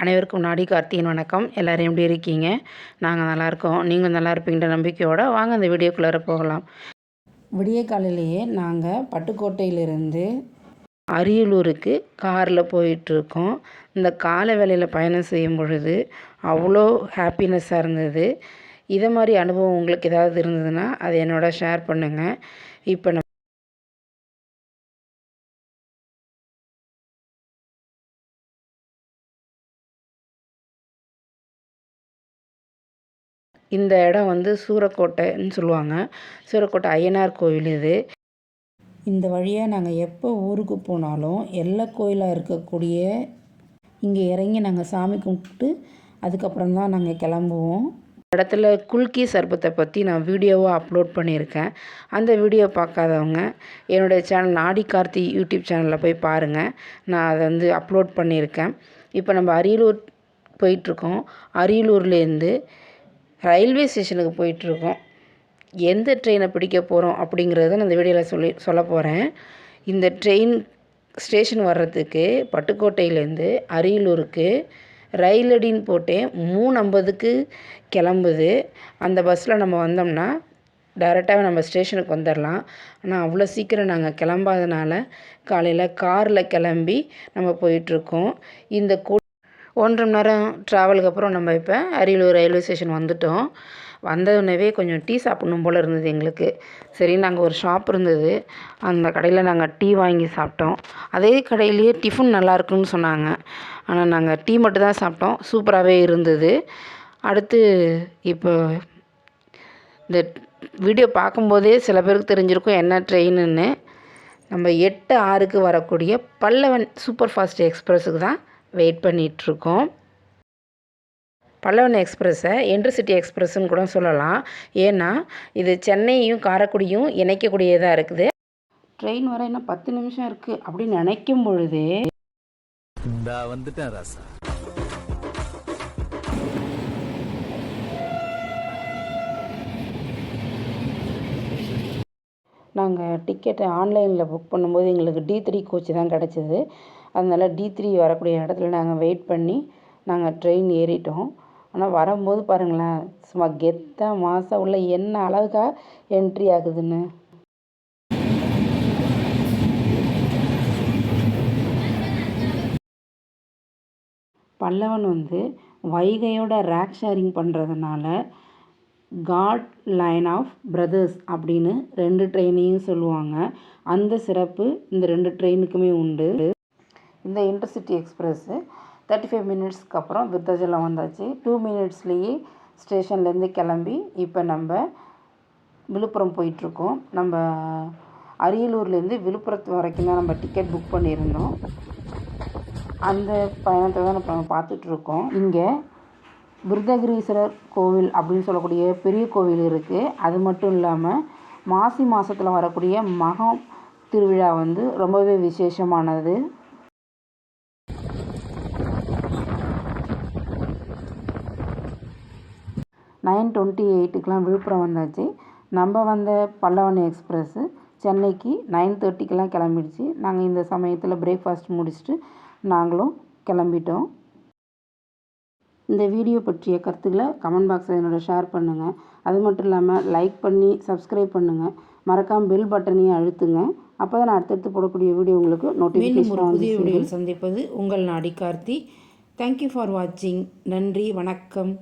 அனைவருக்கும் நாடி கார்த்தியின் வணக்கம். எல்லோரும் எப்படி இருக்கீங்க? நாங்கள் நல்லாயிருக்கோம். நீங்கள் நல்லா இருப்பீங்கிற நம்பிக்கையோடு வாங்க அந்த வீடியோக்குள்ளார போகலாம். விடிய காலையிலேயே நாங்கள் பட்டுக்கோட்டையிலிருந்து அரியலூருக்கு காரில் போயிட்டுருக்கோம். இந்த காலை வேளையில் பயணம் செய்யும் பொழுது அவ்வளோ ஹாப்பினஸ்ஸாக இருந்தது. இதை மாதிரி அனுபவம் உங்களுக்கு ஏதாவது இருந்ததுன்னா அதை என்னோட ஷேர் பண்ணுங்கள். இப்போ இந்த இடம் வந்து சூரக்கோட்டைன்னு சொல்லுவாங்க. சூரக்கோட்டை ஐயனார் கோவில் இது. இந்த வழியாக நாங்கள் எப்போ ஊருக்கு போனாலும் எல்லா கோயிலாக இருக்கக்கூடிய இங்கே இறங்கி நாங்கள் சாமி கும்பிட்டு அதுக்கப்புறம் தான் நாங்கள் கிளம்புவோம். இடத்துல குல்கி சர்பத்தை பற்றி நான் வீடியோவாக அப்லோட் பண்ணியிருக்கேன். அந்த வீடியோ பார்க்காதவங்க என்னுடைய சேனல் நாடி கார்த்தி யூடியூப் சேனலில் போய் பாருங்கள். நான் அதை வந்து அப்லோட் பண்ணியிருக்கேன். இப்போ நம்ம அரியலூர் போயிட்டுருக்கோம். அரியலூர்லேருந்து ரயில்வே ஸ்டேஷனுக்கு போயிட்டுருக்கோம். எந்த ட்ரெயினை பிடிக்க போகிறோம் அப்படிங்கிறத நான் இந்த வீடியோவில் சொல்ல போகிறேன். இந்த ட்ரெயின் ஸ்டேஷன் வர்றதுக்கு பட்டுக்கோட்டையிலேருந்து அரியலூருக்கு ரயிலடின்னு போட்டேன் 3:50க்கு கிளம்புது. அந்த பஸ்ஸில் நம்ம வந்தோம்னா டைரெக்டாக நம்ம ஸ்டேஷனுக்கு வந்துடலாம். ஆனால் அவ்வளோ சீக்கிரம் நாங்கள் கிளம்பாதனால காலையில் காரில் கிளம்பி நம்ம போயிட்டுருக்கோம். இந்த 1.5 மணி நேரம் ட்ராவலுக்கு அப்புறம் நம்ம இப்போ அரியலூர் ரயில்வே ஸ்டேஷன் வந்துவிட்டோம். வந்தவுடனே கொஞ்சம் டீ சாப்பிட்ணும் போல் இருந்தது எங்களுக்கு. சரி, நாங்கள் ஒரு ஷாப் இருந்தது, அந்த கடையில் நாங்கள் டீ வாங்கி சாப்பிட்டோம். அதே கடையிலேயே டிஃபன் நல்லாயிருக்குன்னு சொன்னாங்க. ஆனால் நாங்கள் டீ மட்டும் தான் சாப்பிட்டோம். சூப்பராகவே இருந்தது. அடுத்து இப்போ இந்த வீடியோ பார்க்கும்போதே சில பேருக்கு தெரிஞ்சிருக்கும் என்ன ட்ரெயினுன்னு. நம்ம 8:06க்கு வரக்கூடிய பல்லவன் சூப்பர் ஃபாஸ்ட் எக்ஸ்பிரஸுக்கு தான் வெயிட் பண்ணிகிட்ருக்கோம். பல்லவன் எக்ஸ்பிரஸை இன்டர்சிட்டி எக்ஸ்பிரஸ்ன்னு கூட சொல்லலாம். ஏன்னா இது சென்னையும் காரைக்குடியும் இணைக்கக்கூடியதாக இருக்குது. ட்ரெயின் வர இன்னும் 10 நிமிஷம் இருக்குது அப்படின்னு நினைக்கும் பொழுதே வந்துட்டேன் ராசா. நாங்கள் டிக்கெட்டை ஆன்லைனில் புக் பண்ணும்போது எங்களுக்கு D3 கோச் தான் கிடச்சிது. அதனால் D3 வரக்கூடிய இடத்துல நாங்கள் வெயிட் பண்ணி நாங்கள் ட்ரெயின் ஏறிட்டோம். ஆனால் வரும்போது பாருங்களேன், சும்மா கெத்தாக மாதம் உள்ள என்ன அழகாக என்ட்ரி ஆகுதுன்னு. பல்லவன் வந்து வைகையோட ரேக் ஷேரிங் பண்ணுறதுனால காட் லைன் ஆஃப் பிரதர்ஸ் அப்படின்னு 2 ட்ரெயினையும் சொல்லுவாங்க. அந்த சிறப்பு இந்த 2 ட்ரெயினுக்குமே உண்டு. இந்த இன்டர்சிட்டி எக்ஸ்பிரஸ்ஸு 35 மினிட்ஸ்க்கு அப்புறம் விருத்தாச்சலம் வந்தாச்சு. 2 மினிட்ஸ்லேயே ஸ்டேஷன்லேருந்து கிளம்பி இப்போ நம்ம விழுப்புரம் போயிட்டுருக்கோம். நம்ம அரியலூர்லேருந்து விழுப்புரத்து வரைக்கும் தான் நம்ம டிக்கெட் புக் பண்ணியிருந்தோம். அந்த பயணத்தை தான் நம்ம பார்த்துட்ருக்கோம். இங்கே விருதகிரீஸ்வரர் கோவில் அப்படின்னு சொல்லக்கூடிய பெரிய கோவில் இருக்குது. அது மட்டும் இல்லாமல் மாசி மாதத்தில் வரக்கூடிய மகம் திருவிழா வந்து ரொம்பவே விசேஷமானது. 9:28க்கெலாம் விழுப்புரம் வந்தாச்சு. நம்ம வந்த பல்லவன் எக்ஸ்பிரஸ்ஸு சென்னைக்கு 9:30க்கெலாம் கிளம்பிடுச்சு. நாங்கள் இந்த சமயத்தில் பிரேக்ஃபாஸ்ட் முடிச்சுட்டு நாங்களும் கிளம்பிட்டோம். இந்த வீடியோ பற்றிய கருத்துக்களை கமெண்ட் பாக்ஸில் என்னோட ஷேர் பண்ணுங்கள். அது மட்டும் இல்லாமல் லைக் பண்ணி சப்ஸ்கிரைப் பண்ணுங்கள். மறக்காமல் பெல் பட்டனையும் அழுத்துங்க. அப்போ தான் நான் அடுத்தடுத்து போடக்கூடிய வீடியோ உங்களுக்கு நோட்டிஃபிகேஷன் புதிய வீடியோவில் சந்திப்பது உங்கள் நாடி கார்த்தி. தேங்க்யூ ஃபார் வாட்சிங். நன்றி, வணக்கம்.